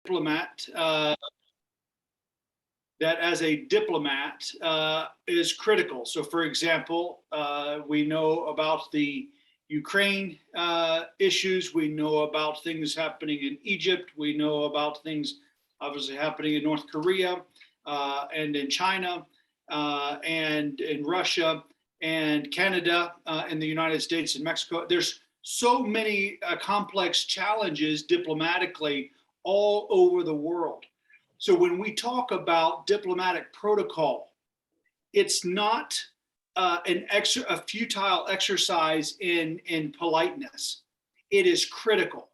diplomat that as a diplomat is critical. So, for example, we know about the Ukraine issues. We know about things happening in Egypt. We know about things obviously happening in North Korea and in China and in Russia and Canada and the United States and Mexico. There's so many complex challenges diplomatically all over the world. So when we talk about diplomatic protocol, it's not a futile exercise in politeness. It is critical.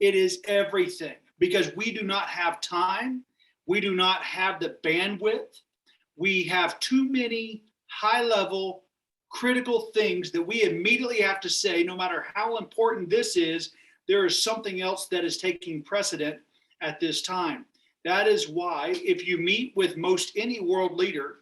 It is everything because we do not have time. We do not have the bandwidth. We have too many high-level critical things that we immediately have to say, no matter how important this is, there is something else that is taking precedent at this time. That is why if you meet with most any world leader,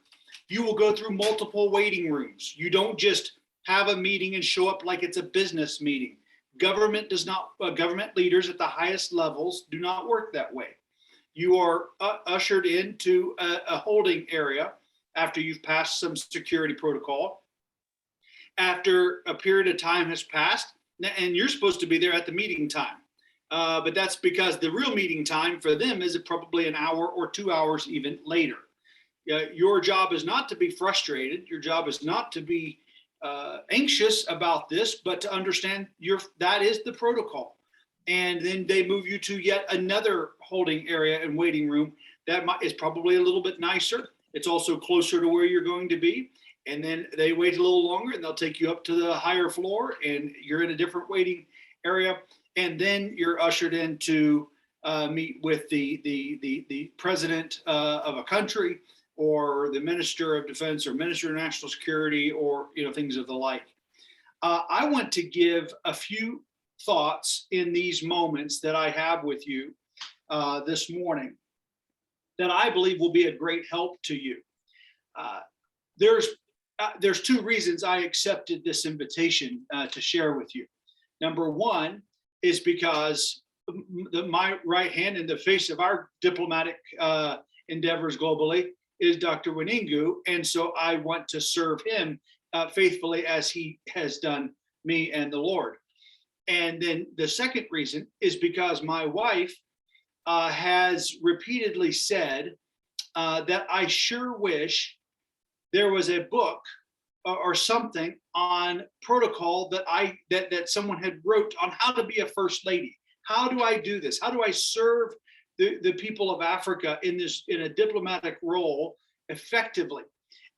you will go through multiple waiting rooms. You don't just have a meeting and show up like it's a business meeting. Government does not, government leaders at the highest levels do not work that way. You are ushered into a holding area after you've passed some security protocol. After a period of time has passed, and you're supposed to be there at the meeting time. But that's because the real meeting time for them is probably an hour or 2 hours even later. Your job is not to be frustrated. Your job is not to be anxious about this, but to understand that is the protocol. And then they move you to yet another holding area and waiting room that is probably a little bit nicer. It's also closer to where you're going to be. And then they wait a little longer and they'll take you up to the higher floor and you're in a different waiting area. And then you're ushered in to meet with the president of a country or the minister of defense or minister of national security or things of the like. I want to give a few thoughts in these moments that I have with you this morning that I believe will be a great help to you. There's two reasons I accepted this invitation to share with you. Number one is because my right hand in the face of our diplomatic endeavors globally is Dr. Winingu, and so I want to serve him faithfully as he has done me and the Lord. And then the second reason is because my wife has repeatedly said that I sure wish there was a book or something on protocol that someone had wrote on how to be a first lady. How do I do this? How do I serve the people of Africa in a diplomatic role effectively?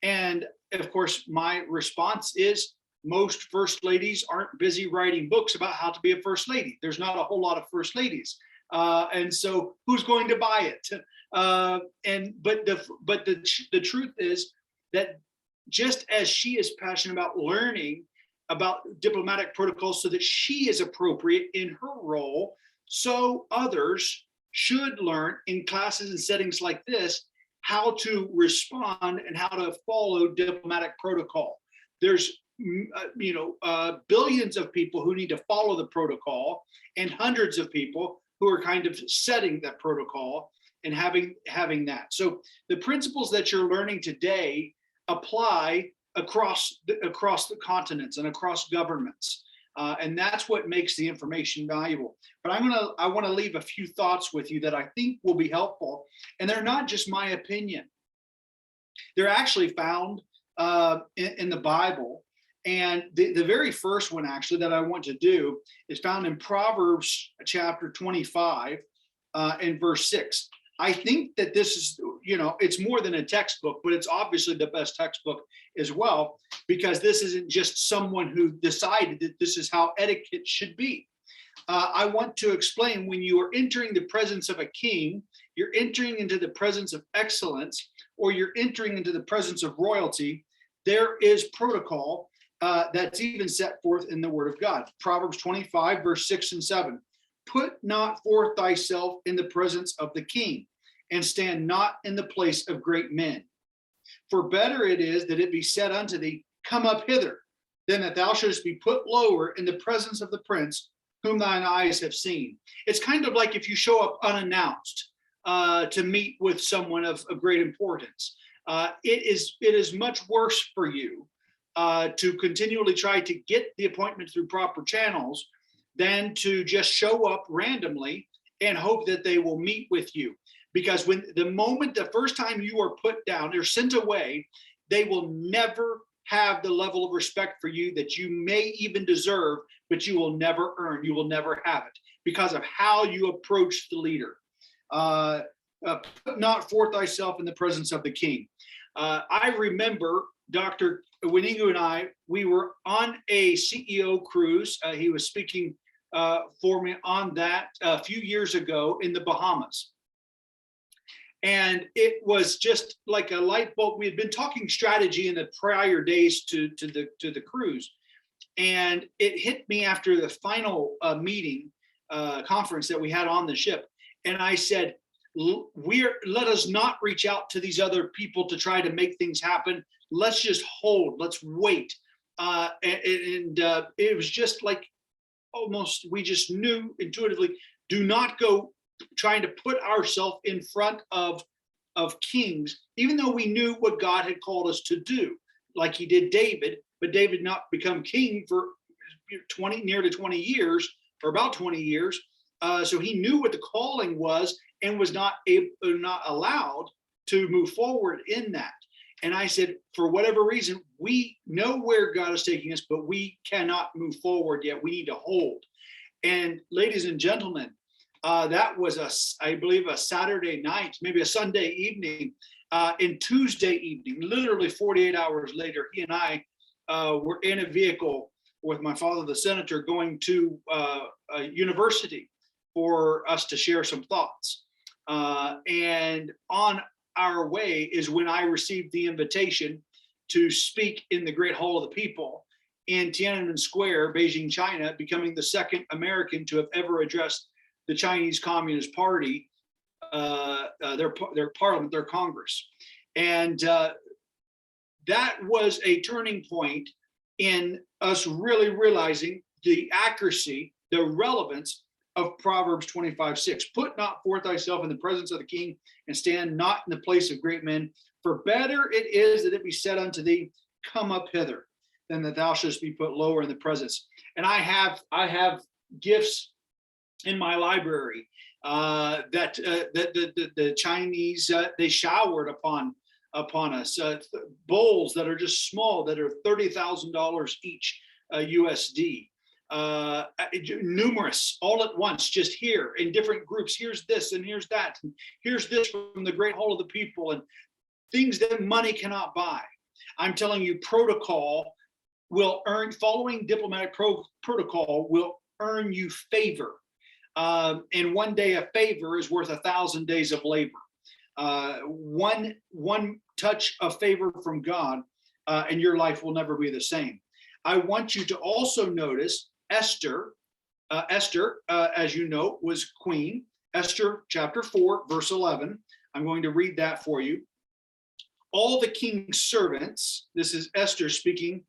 And of course, my response is most first ladies aren't busy writing books about how to be a first lady. There's not a whole lot of first ladies. And so who's going to buy it? But the truth is that just as she is passionate about learning about diplomatic protocols so that she is appropriate in her role, so others should learn in classes and settings like this how to respond and how to follow diplomatic protocol. There's billions of people who need to follow the protocol and hundreds of people who are kind of setting that protocol and having that. So the principles that you're learning today apply across the continents and across governments. And that's what makes the information valuable. But I want to leave a few thoughts with you that I think will be helpful. And they're not just my opinion. They're actually found in the Bible. And the very first one actually that I want to do is found in Proverbs chapter 25 and verse 6. I think that this is, it's more than a textbook, but it's obviously the best textbook as well, because this isn't just someone who decided that this is how etiquette should be. I want to explain when you are entering the presence of a king, you're entering into the presence of excellence, or you're entering into the presence of royalty, there is protocol that's even set forth in the word of God. Proverbs 25, verse 6 and 7. Put not forth thyself in the presence of the king, and stand not in the place of great men. For better it is that it be said unto thee, come up hither, than that thou shouldest be put lower in the presence of the prince, whom thine eyes have seen. It's kind of like if you show up unannounced to meet with someone of great importance. It is much worse for you to continually try to get the appointment through proper channels than to just show up randomly and hope that they will meet with you. Because the first time you are put down, they're sent away, they will never have the level of respect for you that you may even deserve, but you will never earn. You will never have it because of how you approach the leader. Put not forth thyself in the presence of the king. I remember Dr. Winingu and I, we were on a CEO cruise. He was speaking for me on that a few years ago in the Bahamas. And it was just like a light bulb. We had been talking strategy in the prior days to the cruise. And it hit me after the final conference that we had on the ship. And I said, let us not reach out to these other people to try to make things happen. Let's just hold, let's wait. It was just like almost, we just knew intuitively, do not go trying to put ourselves in front of kings, even though we knew what God had called us to do, like he did David, but David not become king for nearly 20 years, or about 20 years. So he knew what the calling was and was not allowed to move forward in that. And I said, for whatever reason, we know where God is taking us, but we cannot move forward yet. We need to hold. And ladies and gentlemen, that was I believe a Saturday night, maybe a Sunday evening, and Tuesday evening, literally 48 hours later, he and I were in a vehicle with my father, the senator, going to a university for us to share some thoughts. And on our way is when I received the invitation to speak in the Great Hall of the People in Tiananmen Square, Beijing, China, becoming the second American to have ever addressed the Chinese Communist Party, their parliament, their Congress. And that was a turning point in us really realizing the accuracy, the relevance of Proverbs 25:6. Put not forth thyself in the presence of the king, and stand not in the place of great men. For better it is that it be said unto thee, come up hither, than that thou shouldst be put lower in the presence. And I have gifts in my library that the Chinese they showered upon us, bowls that are just small, that are $30,000 each USD. Numerous all at once, just here in different groups. Here's this and here's that, and here's this from the Great Hall of the People, and things that money cannot buy. I'm telling you, protocol will earn, following diplomatic protocol will earn you favor. And one day a favor is worth 1,000 days of labor. One touch of favor from God, and your life will never be the same. I want you to also notice Esther. Esther, as you know, was queen. Esther chapter 4, verse 11. I'm going to read that for you. All the king's servants, this is Esther speaking,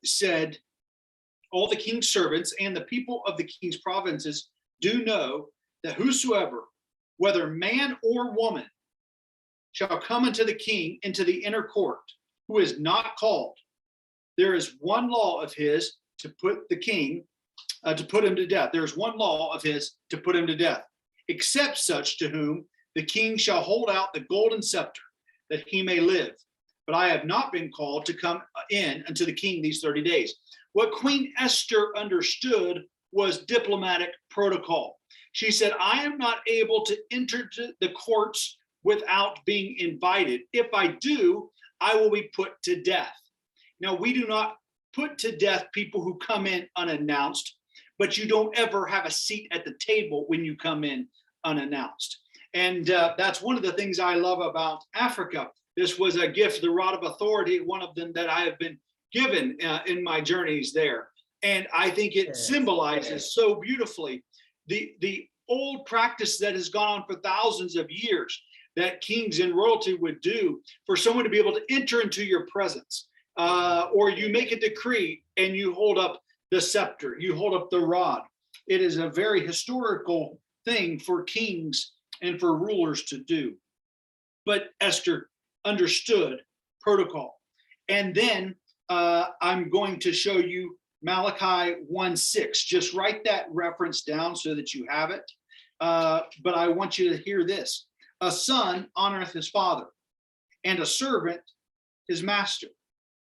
said, all the king's servants and the people of the king's provinces do know that whosoever, whether man or woman, shall come unto the king into the inner court, who is not called, there is one law of his to put the king, to put him to death. There is one law of his to put him to death, except such to whom the king shall hold out the golden scepter, that he may live. But I have not been called to come in unto the king these 30 days. What Queen Esther understood was diplomatic protocol. She said, I am not able to enter the courts without being invited. If I do, I will be put to death. Now, we do not put to death people who come in unannounced, but you don't ever have a seat at the table when you come in unannounced. And that's one of the things I love about Africa. This was a gift, the rod of authority, one of them that I have been given in my journeys there. And I think it symbolizes so beautifully the old practice that has gone on for thousands of years that kings and royalty would do for someone to be able to enter into your presence. Or you make a decree and you hold up the scepter, you hold up the rod. It is a very historical thing for kings and for rulers to do. But Esther understood protocol. And then I'm going to show you Malachi 1:6. Just write that reference down so that you have it. But I want you to hear this. A son honoreth his father, and a servant his master.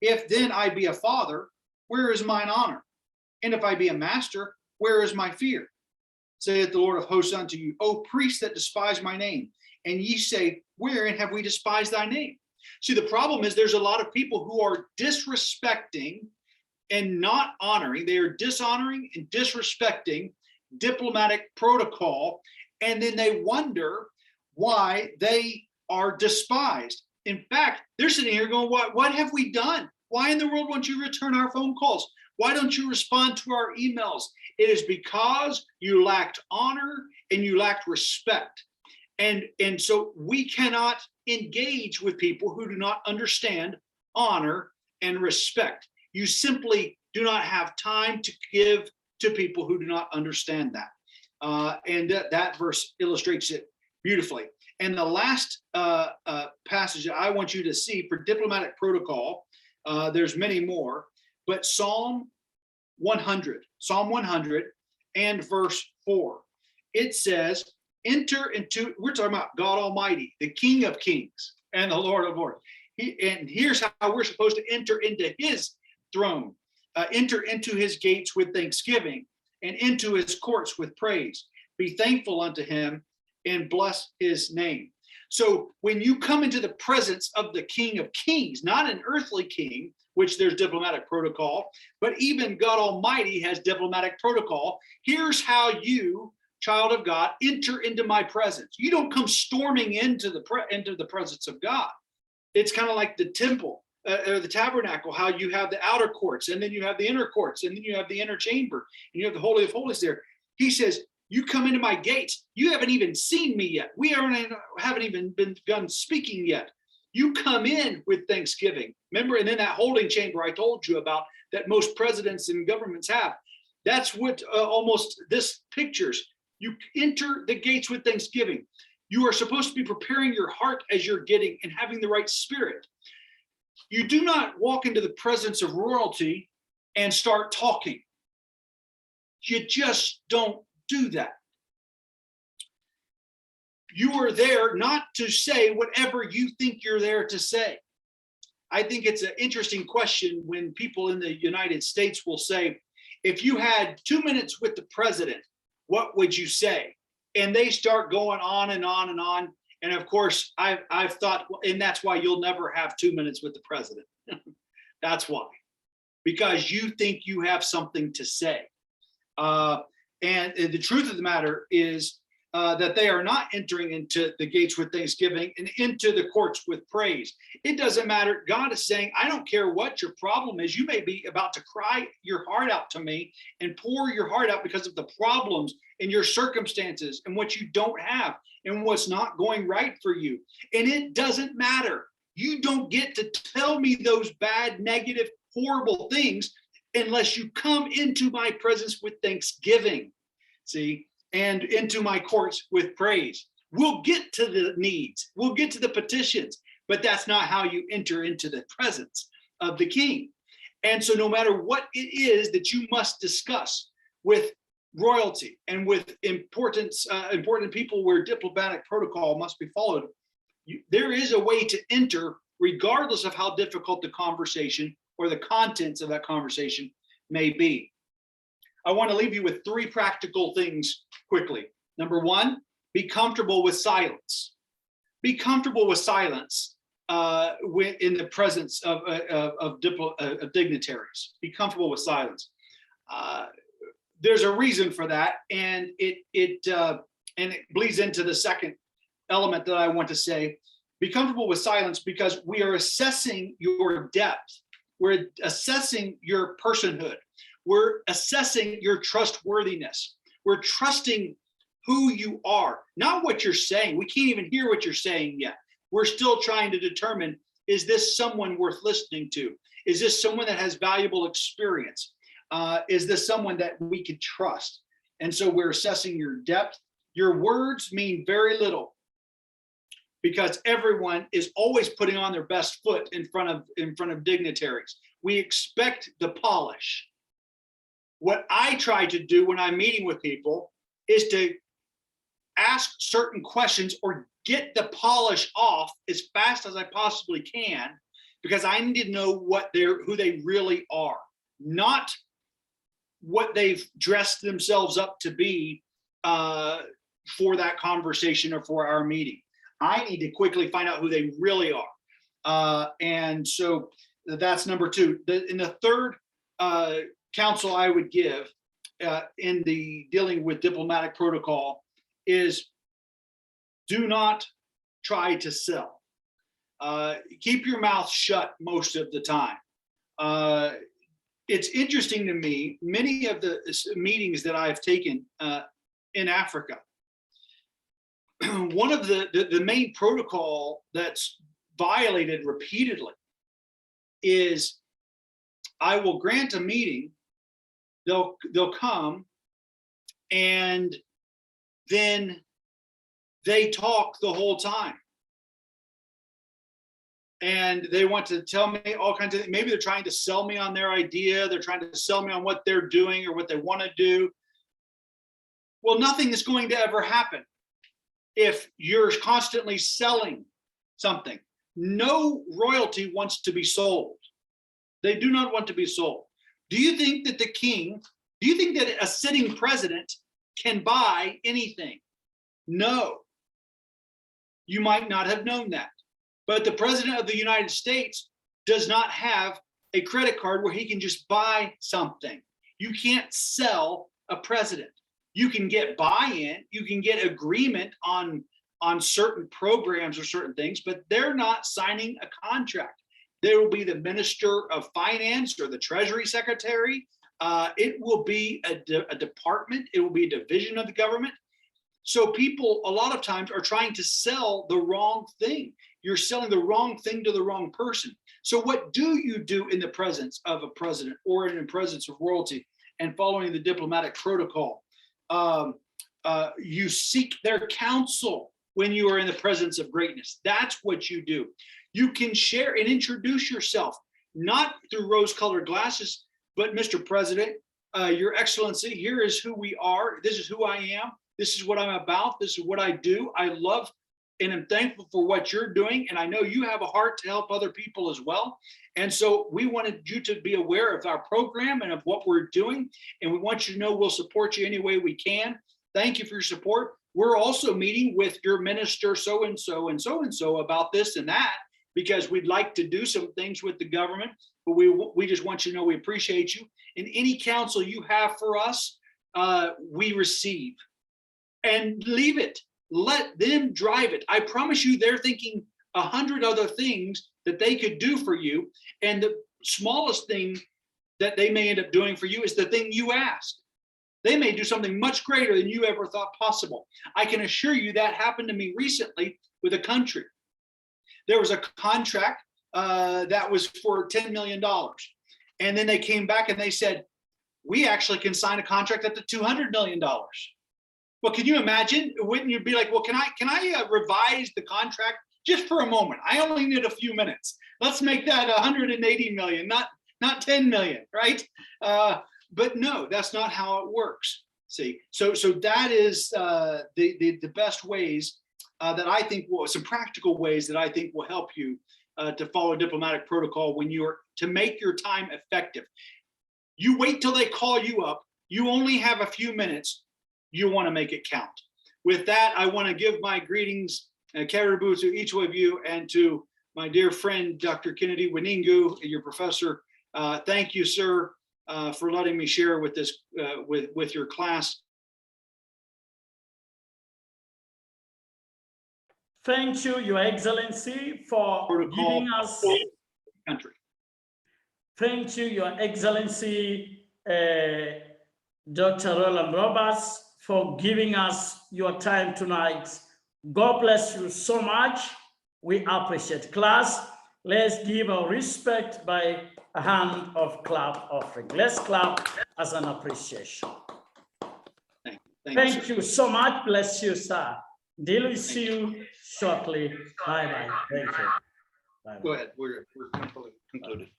If then I be a father, where is mine honor? And if I be a master, where is my fear? Saith the Lord of hosts unto you, O priests that despise my name. And ye say, wherein have we despised thy name? See, the problem is there's a lot of people who are disrespecting and not honoring. They are dishonoring and disrespecting diplomatic protocol. And then they wonder why they are despised. In fact, they're sitting here going, what have we done? Why in the world won't you return our phone calls? Why don't you respond to our emails? It is because you lacked honor and you lacked respect. And so we cannot engage with people who do not understand honor and respect. You simply do not have time to give to people who do not understand that. And that verse illustrates it beautifully. And the last passage that I want you to see for diplomatic protocol, there's many more, but Psalm 100 and verse 4. It says, enter into, we're talking about God Almighty, the King of Kings and the Lord of Lords. And here's how we're supposed to enter into his throne, enter into his gates with thanksgiving and into his courts with praise. Be thankful unto him and bless his name. So when you come into the presence of the King of Kings, not an earthly king, which there's diplomatic protocol, but even God Almighty has diplomatic protocol. Here's how you, child of God, enter into my presence. You don't come storming into the presence of God. It's kind of like the temple or the tabernacle, how you have the outer courts, and then you have the inner courts, and then you have the inner chamber, and you have the Holy of Holies there. He says, you come into my gates. You haven't even seen me yet. We haven't even begun speaking yet. You come in with thanksgiving. Remember, and then that holding chamber I told you about that most presidents and governments have. That's what almost this pictures. You enter the gates with thanksgiving. You are supposed to be preparing your heart as you're getting and having the right spirit. You do not walk into the presence of royalty and start talking. You just don't do that. You are there not to say whatever you think you're there to say. I think it's an interesting question when people in the United States will say, if you had 2 minutes with the president, what would you say? And they start going on and on and on. And of course, I've thought, and that's why you'll never have 2 minutes with the president. That's why, because you think you have something to say. And the truth of the matter is that they are not entering into the gates with thanksgiving and into the courts with praise. It doesn't matter. God is saying, I don't care what your problem is. You may be about to cry your heart out to me and pour your heart out because of the problems and your circumstances and what you don't have and what's not going right for you. And it doesn't matter. You don't get to tell me those bad, negative, horrible things unless you come into my presence with thanksgiving, see, and into my courts with praise. We'll get to the needs, we'll get to the petitions, but that's not how you enter into the presence of the King. And so no matter what it is that you must discuss with royalty and with important people where diplomatic protocol must be followed, there is a way to enter regardless of how difficult the conversation or the contents of that conversation may be. I want to leave you with 3 practical things quickly. Number 1, be comfortable with silence. Be comfortable with silence in the presence of dignitaries. Be comfortable with silence. There's a reason for that, and it bleeds into the second element that I want to say. Be comfortable with silence because we are assessing your depth. We're assessing your personhood. We're assessing your trustworthiness. We're trusting who you are, not what you're saying. We can't even hear what you're saying yet. We're still trying to determine, is this someone worth listening to? Is this someone that has valuable experience? Is this someone that we could trust? And so we're assessing your depth. Your words mean very little because everyone is always putting on their best foot in front of dignitaries. We expect the polish. What I try to do when I'm meeting with people is to ask certain questions or get the polish off as fast as I possibly can, because I need to know who they really are, not what they've dressed themselves up to be for that conversation or for our meeting. I need to quickly find out who they really are. And so that's number two. In the third counsel I would give in the dealing with diplomatic protocol is do not try to sell. Keep your mouth shut most of the time. It's interesting to me, many of the meetings that I've taken in Africa, one of the main protocol that's violated repeatedly is I will grant a meeting, they'll come, and then they talk the whole time. And they want to tell me all kinds of things. Maybe they're trying to sell me on their idea. They're trying to sell me on what they're doing or what they want to do. Well, nothing is going to ever happen if you're constantly selling something. No royalty wants to be sold. They do not want to be sold. Do you think that the king, do you think that a sitting president can buy anything? No. You might not have known that. But the president of the United States does not have a credit card where he can just buy something. You can't sell a president. You can get buy-in, you can get agreement on certain programs or certain things, but they're not signing a contract. There will be the Minister of Finance or the Treasury Secretary. It will be a department. It will be a division of the government. So people a lot of times are trying to sell the wrong thing. You're selling the wrong thing to the wrong person. So what do you do in the presence of a president or in the presence of royalty and following the diplomatic protocol? You seek their counsel when you are in the presence of greatness. That's what you do. You can share and introduce yourself, not through rose-colored glasses, but Mr. President, Your Excellency, here is who we are. This is who I am. This is what I'm about. This is what I do. I love and I'm thankful for what you're doing. And I know you have a heart to help other people as well. And so we wanted you to be aware of our program and of what we're doing. And we want you to know we'll support you any way we can. Thank you for your support. We're also meeting with your minister so-and-so and so-and-so about this and that, because we'd like to do some things with the government, but we just want you to know we appreciate you. And any counsel you have for us, we receive. And leave it. Let them drive it. I promise you, they're thinking 100 other things that they could do for you. And the smallest thing that they may end up doing for you is the thing you asked. They may do something much greater than you ever thought possible. I can assure you that happened to me recently with a country. There was a contract that was for $10 million. And then they came back and they said, we actually can sign a contract up to $200 million. Well, can you imagine? Wouldn't you be like, well, can I revise the contract just for a moment? I only need a few minutes. Let's make that 180 million, not 10 million, right? But no, that's not how it works. See, so that is the best ways that I think some practical ways that I think will help you to follow diplomatic protocol when you're to make your time effective. You wait till they call you up. You only have a few minutes. You want to make it count. With that, I want to give my greetings, Karibu, to each of you and to my dear friend, Dr. Kennedy Waningu, your professor. Thank you, sir, for letting me share with this with your class. Thank you, Your Excellency, for giving us. Country. Thank you, Your Excellency, Dr. Roland Roberts, for giving us your time tonight. God bless you so much. We appreciate class. let's give our respect by a hand of clap offering. Let's clap as an appreciation. Thank you so much. Bless you, sir. Deal with see you shortly. Bye-bye. Thank you. Bye-bye. Go ahead. We're concluded.